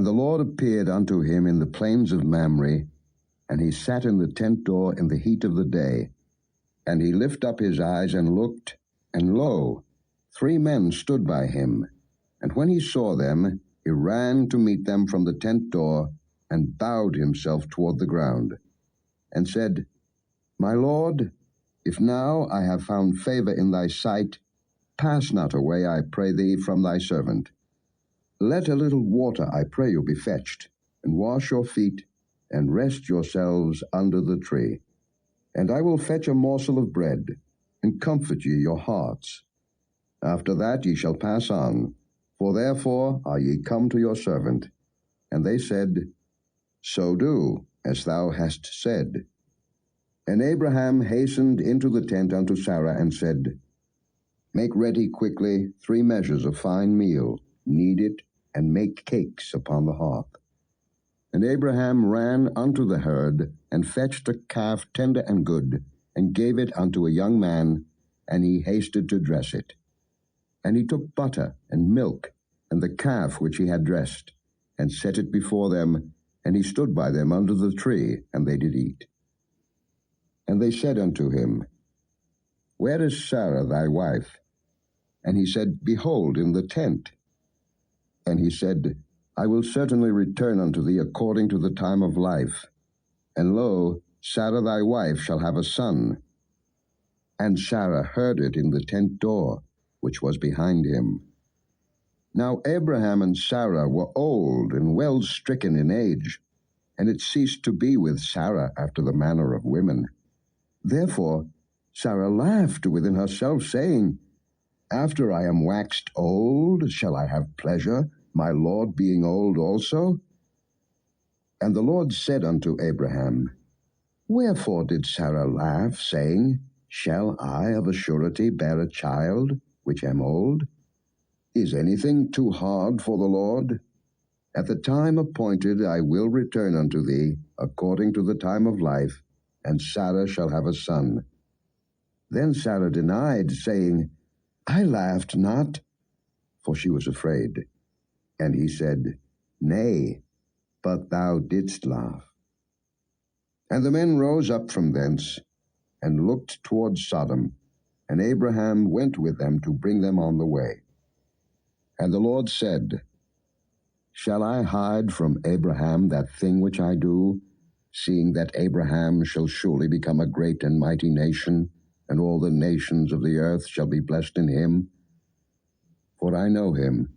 And the Lord appeared unto him in the plains of Mamre, and he sat in the tent door in the heat of the day. And he lifted up his eyes and looked, and lo, 3 men stood by him. And when he saw them, he ran to meet them from the tent door, and bowed himself toward the ground, and said, My Lord, if now I have found favor in thy sight, pass not away, I pray thee, from thy servant. Let a little water, I pray you, be fetched, and wash your feet, and rest yourselves under the tree. And I will fetch a morsel of bread, and comfort ye your hearts. After that ye shall pass on, for therefore are ye come to your servant. And they said, So do, as thou hast said. And Abraham hastened into the tent unto Sarah, and said, Make ready quickly 3 measures of fine meal, knead it, and make cakes upon the hearth. And Abraham ran unto the herd, and fetched a calf tender and good, and gave it unto a young man, and he hasted to dress it. And he took butter and milk, and the calf which he had dressed, and set it before them, and he stood by them under the tree, and they did eat. And they said unto him, Where is Sarah thy wife? And he said, Behold, in the tent. And he said, I will certainly return unto thee according to the time of life. And lo, Sarah thy wife shall have a son. And Sarah heard it in the tent door, which was behind him. Now Abraham and Sarah were old and well stricken in age, and it ceased to be with Sarah after the manner of women. Therefore Sarah laughed within herself, saying, After I am waxed old, shall I have pleasure, my Lord being old also? And the Lord said unto Abraham, Wherefore did Sarah laugh, saying, Shall I of a surety bear a child, which am old? Is anything too hard for the Lord? At the time appointed I will return unto thee, according to the time of life, and Sarah shall have a son. Then Sarah denied, saying, I laughed not, for she was afraid. And he said, Nay, but thou didst laugh. And the men rose up from thence, and looked toward Sodom, and Abraham went with them to bring them on the way. And the Lord said, Shall I hide from Abraham that thing which I do, seeing that Abraham shall surely become a great and mighty nation, and all the nations of the earth shall be blessed in him? For I know him,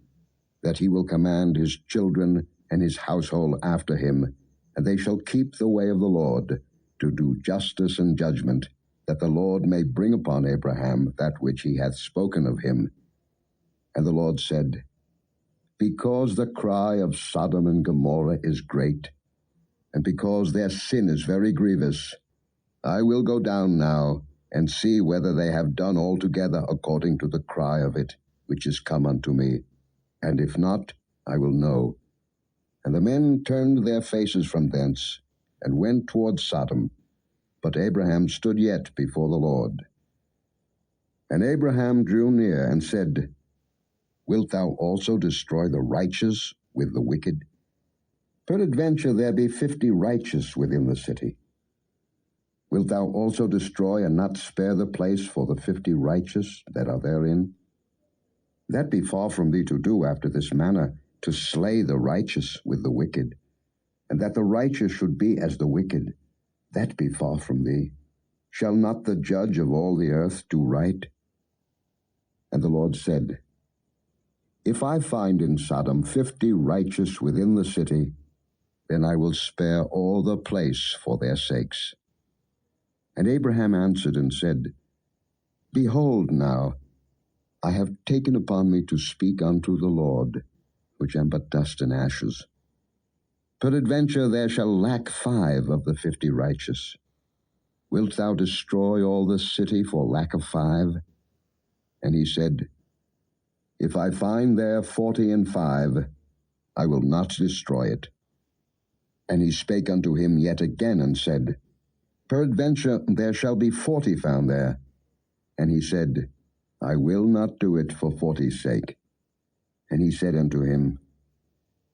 that he will command his children and his household after him, and they shall keep the way of the Lord, to do justice and judgment, that the Lord may bring upon Abraham that which he hath spoken of him. And the Lord said, Because the cry of Sodom and Gomorrah is great, and because their sin is very grievous, I will go down now, and see whether they have done altogether according to the cry of it, which is come unto me. And if not, I will know. And the men turned their faces from thence, and went toward Sodom. But Abraham stood yet before the Lord. And Abraham drew near, and said, Wilt thou also destroy the righteous with the wicked? Peradventure there be 50 righteous within the city. Wilt thou also destroy and not spare the place for the 50 righteous that are therein? That be far from thee to do after this manner, to slay the righteous with the wicked, and that the righteous should be as the wicked. That be far from thee. Shall not the judge of all the earth do right? And the Lord said, If I find in Sodom 50 righteous within the city, then I will spare all the place for their sakes. And Abraham answered and said, Behold now, I have taken upon me to speak unto the Lord, which am but dust and ashes. Peradventure there shall lack 5 of the 50 righteous. Wilt thou destroy all the city for lack of 5? And he said, If I find there 40 and 5, I will not destroy it. And he spake unto him yet again, and said, Peradventure there shall be 40 found there. And he said, I will not do it for 40's sake. And he said unto him,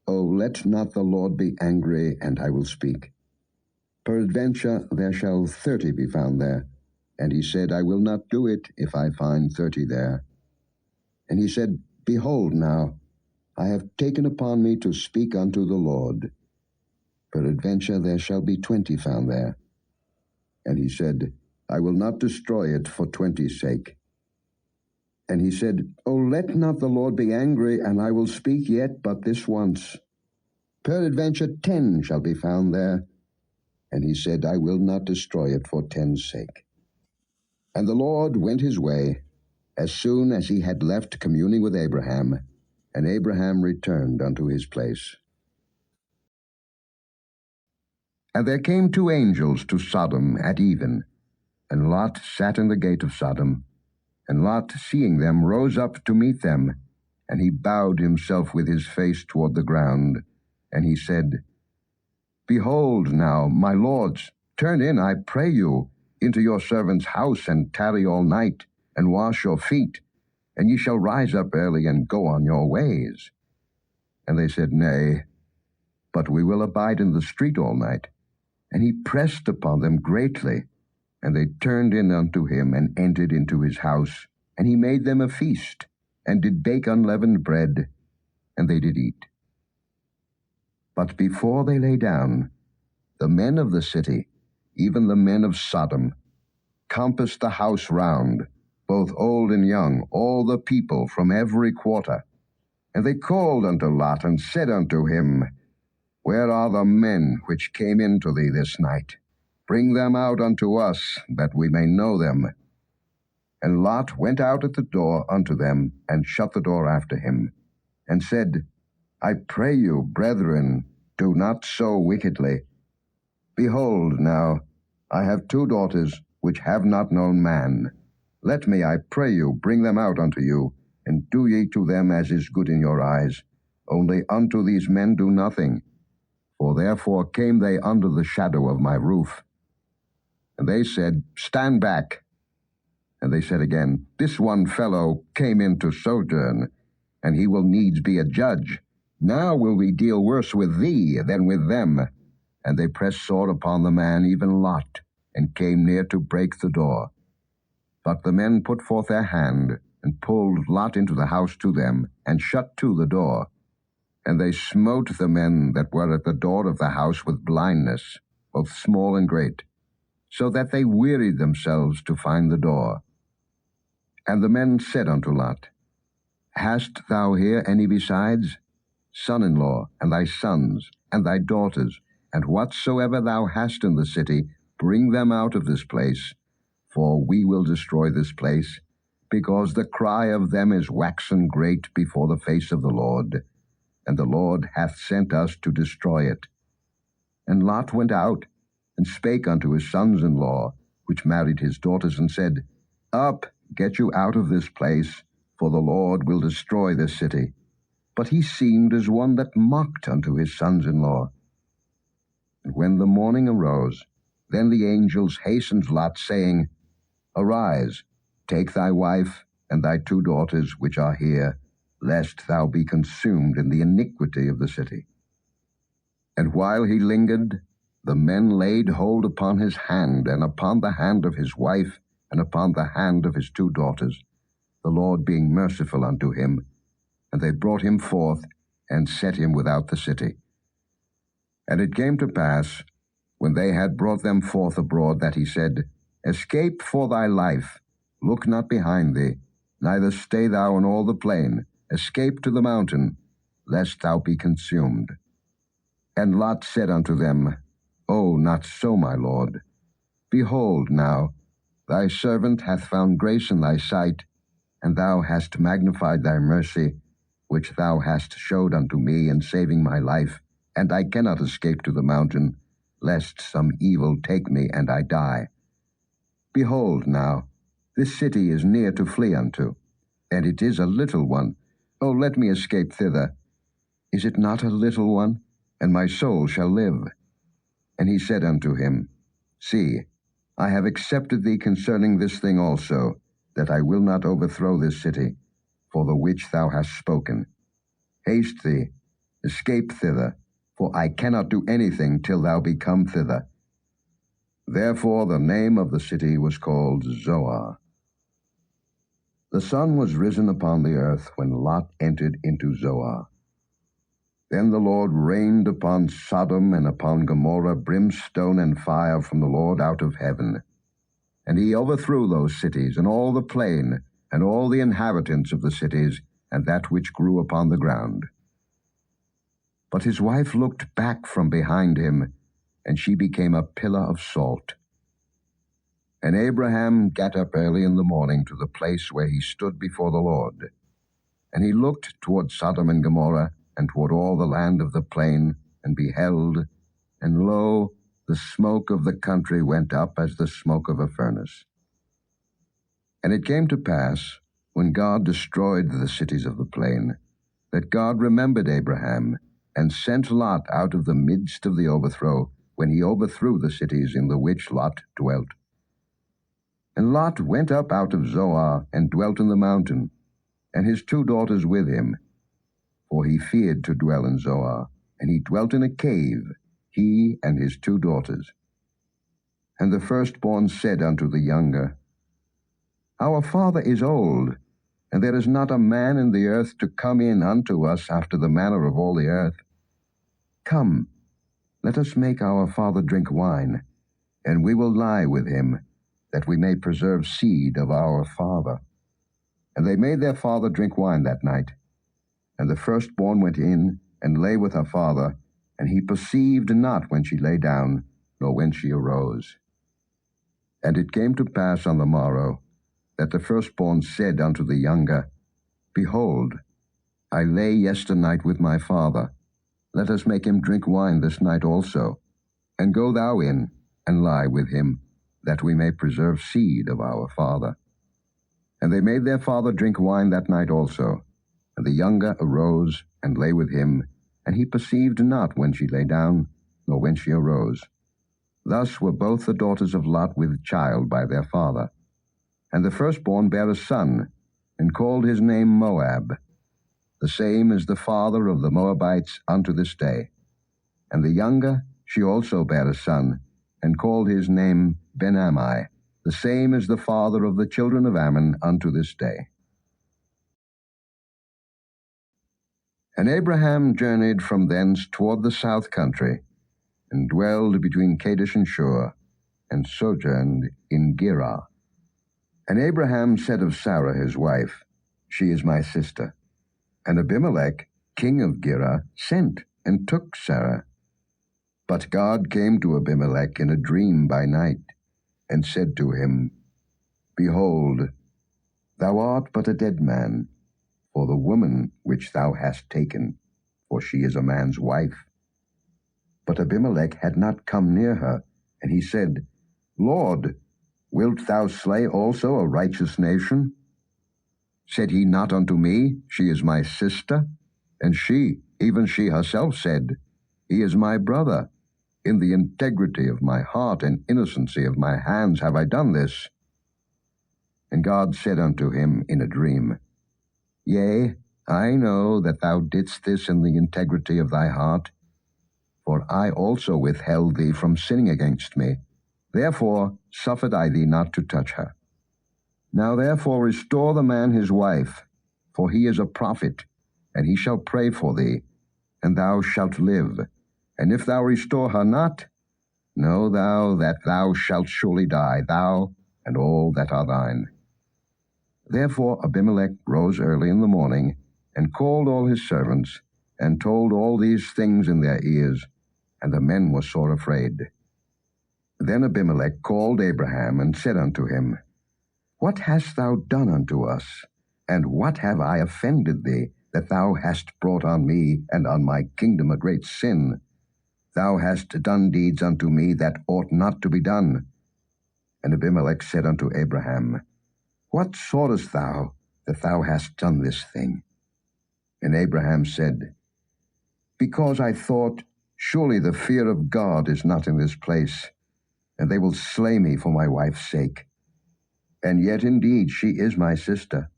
O let not the Lord be angry, and I will speak. Peradventure there shall 30 be found there. And he said, I will not do it if I find 30 there. And he said, Behold now, I have taken upon me to speak unto the Lord. Peradventure there shall be 20 found there. And he said, I will not destroy it for 20's sake. And he said, O let not the Lord be angry, and I will speak yet but this once. Peradventure 10 shall be found there. And he said, I will not destroy it for 10's sake. And the Lord went his way, as soon as he had left communing with Abraham, and Abraham returned unto his place. And there came 2 angels to Sodom at even, and Lot sat in the gate of Sodom. And Lot, seeing them, rose up to meet them, and he bowed himself with his face toward the ground. And he said, Behold now, my lords, turn in, I pray you, into your servant's house, and tarry all night, and wash your feet, and ye shall rise up early, and go on your ways. And they said, Nay, but we will abide in the street all night. And he pressed upon them greatly. And they turned in unto him, and entered into his house. And he made them a feast, and did bake unleavened bread, and they did eat. But before they lay down, the men of the city, even the men of Sodom, compassed the house round, both old and young, all the people from every quarter. And they called unto Lot, and said unto him, Where are the men which came into thee this night? Bring them out unto us, that we may know them. And Lot went out at the door unto them, and shut the door after him, and said, I pray you, brethren, do not so wickedly. Behold now, I have 2 daughters, which have not known man. Let me, I pray you, bring them out unto you, and do ye to them as is good in your eyes. Only unto these men do nothing. For therefore came they under the shadow of my roof. And they said, Stand back. And they said again, This one fellow came in to sojourn, and he will needs be a judge. Now will we deal worse with thee than with them. And they pressed sore upon the man, even Lot, and came near to break the door. But the men put forth their hand, and pulled Lot into the house to them, and shut to the door. And they smote the men that were at the door of the house with blindness, both small and great, so that they wearied themselves to find the door. And the men said unto Lot, Hast thou here any besides? Son-in-law, and thy sons, and thy daughters, and whatsoever thou hast in the city, bring them out of this place, for we will destroy this place, because the cry of them is waxen great before the face of the Lord, and the Lord hath sent us to destroy it. And Lot went out, and spake unto his sons-in-law, which married his daughters, and said, Up, get you out of this place, for the Lord will destroy this city. But he seemed as one that mocked unto his sons-in-law. And when the morning arose, then the angels hastened Lot, saying, Arise, take thy wife, and thy 2 daughters which are here, lest thou be consumed in the iniquity of the city. And while he lingered, the men laid hold upon his hand, and upon the hand of his wife, and upon the hand of his 2 daughters, the Lord being merciful unto him. And they brought him forth, and set him without the city. And it came to pass, when they had brought them forth abroad, that he said, Escape for thy life, look not behind thee, neither stay thou in all the plain, escape to the mountain, lest thou be consumed. And Lot said unto them, O, not so, my lord. Behold now, thy servant hath found grace in thy sight, and thou hast magnified thy mercy, which thou hast showed unto me in saving my life, and I cannot escape to the mountain, lest some evil take me, and I die. Behold now, this city is near to flee unto, and it is a little one. O let me escape thither. Is it not a little one? And my soul shall live. And he said unto him, See, I have accepted thee concerning this thing also, that I will not overthrow this city, for the which thou hast spoken. Haste thee, Escape thither, for I cannot do anything till thou be come thither. Therefore the name of the city was called Zoar. The sun was risen upon the earth when Lot entered into Zoar. Then the Lord rained upon Sodom and upon Gomorrah brimstone and fire from the Lord out of heaven. And he overthrew those cities, and all the plain, and all the inhabitants of the cities, and that which grew upon the ground. But his wife looked back from behind him, and she became a pillar of salt. And Abraham got up early in the morning to the place where he stood before the Lord. And he looked toward Sodom and Gomorrah, and toward all the land of the plain, and beheld, and lo, the smoke of the country went up as the smoke of a furnace. And it came to pass, when God destroyed the cities of the plain, that God remembered Abraham, and sent Lot out of the midst of the overthrow, when he overthrew the cities in the which Lot dwelt. And Lot went up out of Zoar, and dwelt in the mountain, and his 2 daughters with him, for he feared to dwell in Zoar, and he dwelt in a cave, he and his 2 daughters. And the firstborn said unto the younger, Our father is old, and there is not a man in the earth to come in unto us after the manner of all the earth. Come, let us make our father drink wine, and we will lie with him, that we may preserve seed of our father. And they made their father drink wine that night. And the firstborn went in, and lay with her father, and he perceived not when she lay down, nor when she arose. And it came to pass on the morrow, that the firstborn said unto the younger, Behold, I lay yesternight with my father. Let us make him drink wine this night also, and go thou in, and lie with him, that we may preserve seed of our father. And they made their father drink wine that night also. And the younger arose, and lay with him, and he perceived not when she lay down, nor when she arose. Thus were both the daughters of Lot with child by their father. And the firstborn bare a son, and called his name Moab. The same is the father of the Moabites unto this day. And the younger, she also bare a son, and called his name Ben-Ammi. The same is the father of the children of Ammon unto this day. And Abraham journeyed from thence toward the south country, and dwelled between Kadesh and Shur, and sojourned in Gerar. And Abraham said of Sarah his wife, She is my sister. And Abimelech, king of Gerar, sent and took Sarah. But God came to Abimelech in a dream by night, and said to him, Behold, thou art but a dead man, for the woman which thou hast taken, for she is a man's wife. But Abimelech had not come near her, and he said, Lord, wilt thou slay also a righteous nation? Said he not unto me, She is my sister? And she, even she herself, said, He is my brother. In the integrity of my heart and innocency of my hands have I done this. And God said unto him in a dream, Yea, I know that thou didst this in the integrity of thy heart, for I also withheld thee from sinning against me. Therefore suffered I thee not to touch her. Now therefore restore the man his wife, for he is a prophet, and he shall pray for thee, and thou shalt live. And if thou restore her not, know thou that thou shalt surely die, thou and all that are thine. Therefore Abimelech rose early in the morning, and called all his servants, and told all these things in their ears, and the men were sore afraid. Then Abimelech called Abraham, and said unto him, What hast thou done unto us? And what have I offended thee, that thou hast brought on me and on my kingdom a great sin? Thou hast done deeds unto me that ought not to be done. And Abimelech said unto Abraham, What saughtest thou, that thou hast done this thing? And Abraham said, Because I thought, Surely the fear of God is not in this place, and they will slay me for my wife's sake. And yet indeed she is my sister.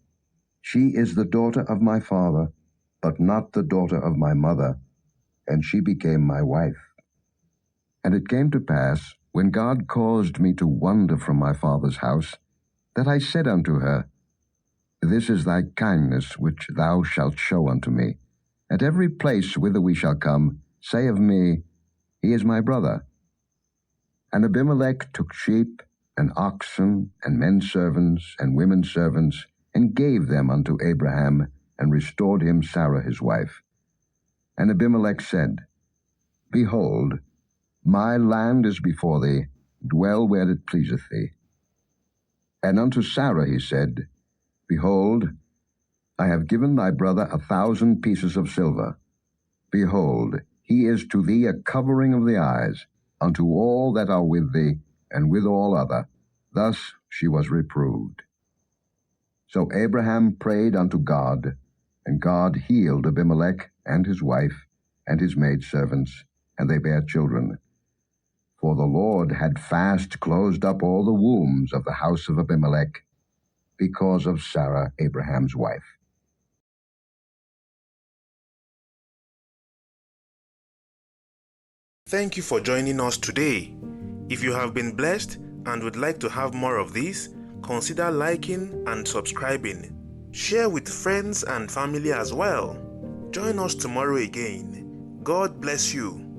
She is the daughter of my father, but not the daughter of my mother, and she became my wife. And it came to pass, when God caused me to wander from my father's house, that I said unto her, This is thy kindness which thou shalt show unto me. At every place whither we shall come, say of me, He is my brother. And Abimelech took sheep, and oxen, and men servants, and women servants, and gave them unto Abraham, and restored him Sarah his wife. And Abimelech said, Behold, my land is before thee, dwell where it pleaseth thee. And unto Sarah he said, Behold, I have given thy brother 1,000 pieces of silver. Behold, he is to thee a covering of the eyes, unto all that are with thee, and with all other. Thus she was reproved. So Abraham prayed unto God, and God healed Abimelech and his wife, and his maidservants, and they bare children. For the Lord had fast closed up all the wombs of the house of Abimelech, because of Sarah, Abraham's wife. Thank you for joining us today. If you have been blessed and would like to have more of these, consider liking and subscribing. Share with friends and family as well. Join us tomorrow again. God bless you.